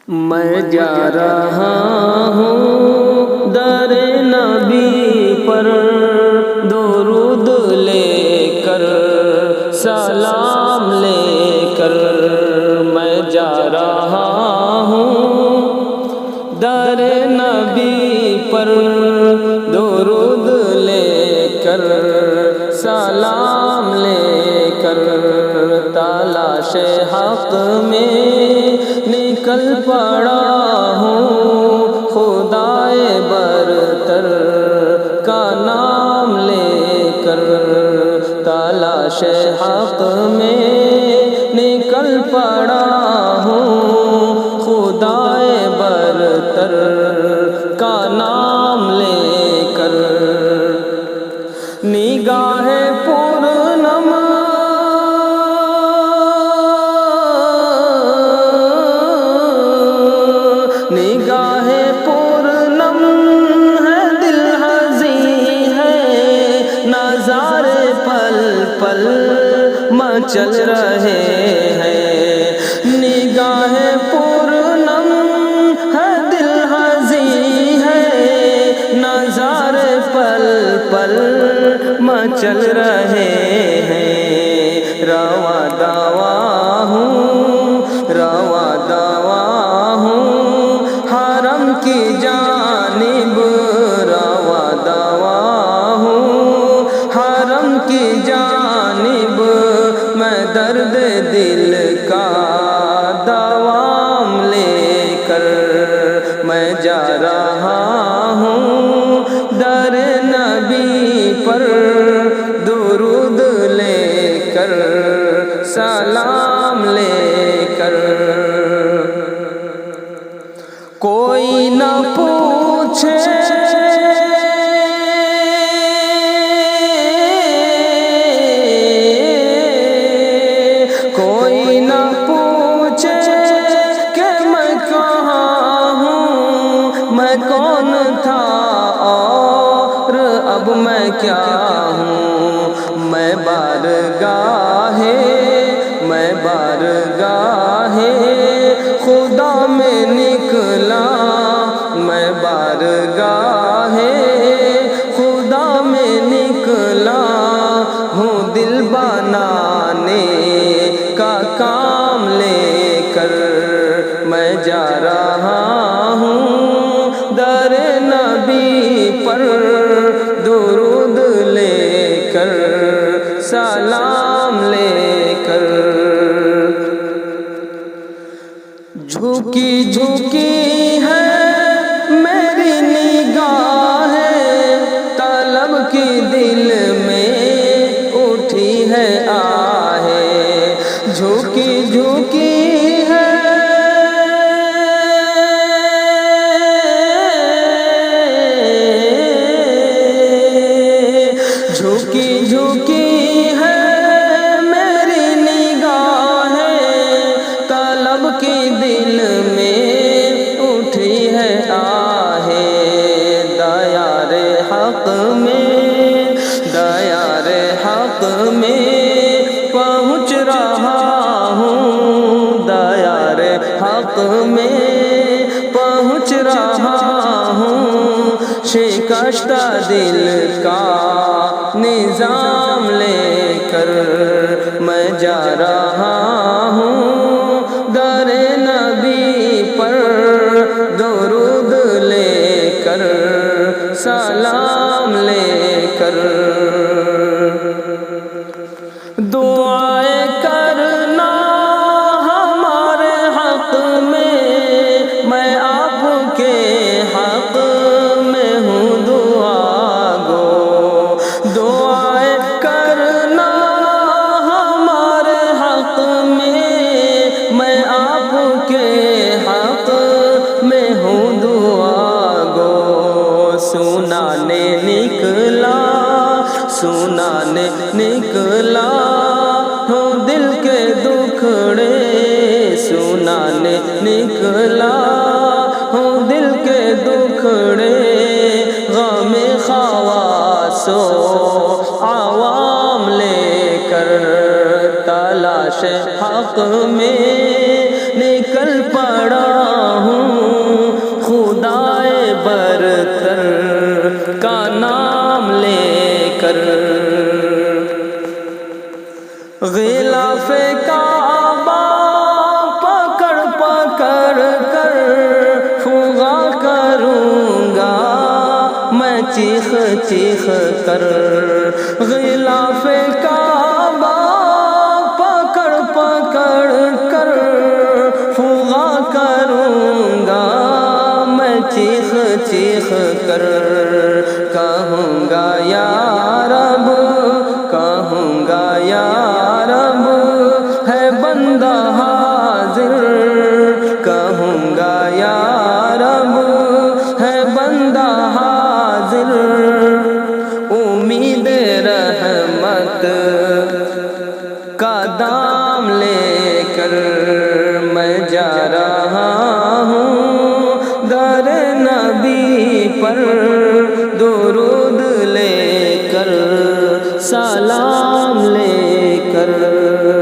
میں جا رہا ہوں در نبی پر درود لے کر، سلام لے کر۔ میں جا رہا ہوں در نبی پر درود لے کر، سلام لے کر۔ تلاش حق میں نکل پڑا ہوں، خدائے برتر کا نام لے کر۔ تلاش حق میں نکل پڑا ہوں، خدائے برتر کا نام لے کر۔ نگاہ پرنم نگاہ پرنم ہے، دل حزین ہے، نظارے پل پل مچل رہے ہیں۔ نگاہ پرنم ہے، دل حزین ہے، نظارے پل پل مچل رہے ہیں۔ رواں دواں ہوں، رواں دواں ہوں حرم کی جانب، رواں دواں ہوں حرم کی جانب۔ میں درد دل کا دوام لے کر، میں جا رہا ہوں در نبی پر درود لے کر، سلام لے کر۔ کوئی نہ پوچھے کوئی نہ پوچھے کہ میں کہاں ہوں، میں کون تھا اور اب میں کیا ہوں۔ میں بارگاہ خدا میں نکلا، میں بارگاہ خدا میں نکلا ہوں، دل بنانے کا کام لے کر۔ میں جا رہا ہوں در نبی پر درود لے کر، سلام لے کر۔ جھکی جھکی ہے میری نگاہ، طلب کی دل میں اٹھی ہے آہ، جھکی جھکی ہے جھکی جھکی ہے میری نگاہ، طلب کی دل میں اٹھی ہے آہ۔ دیار حق میں، دیار حق میں پہنچ رہا ہوں، دیار حق میں پہنچ رہا ہوں، شکستہ دل کا نظام لے کر۔ میں جا رہا ہوں در نبی پر درود لے کر، سلام لے کر۔ دعائیں کرنا ہمارے حق میں آپ کے حق میں ہوں دعا گو۔ دعائیں کرنا ہمارے حق میں آپ کے حق میں ہوں دعا گو۔ سنانے نکلا، سنانے نکلا ہوں دل کے دکھڑے، سنانے نکلا ہوں دل کے دکھڑے۔ غم خواص و عوام لے کر، تلاش حق میں نکل پڑا کر غلاف کعبہ پکڑ پکڑ کر فغا کروں گا میں چیخ چیخ کر غلاف کعبہ پکڑ پکڑ کر فغا کروں گا میں چیخ چیخ کر کہوں گا یا رب کہوں گا یا رب ہے بندہ حاضر کہوں گا یا رب ہے بندہ حاضر امید رحمت کا دام لے کر میں جا رہا ہوں در نبی پر درود لے کر سلام لے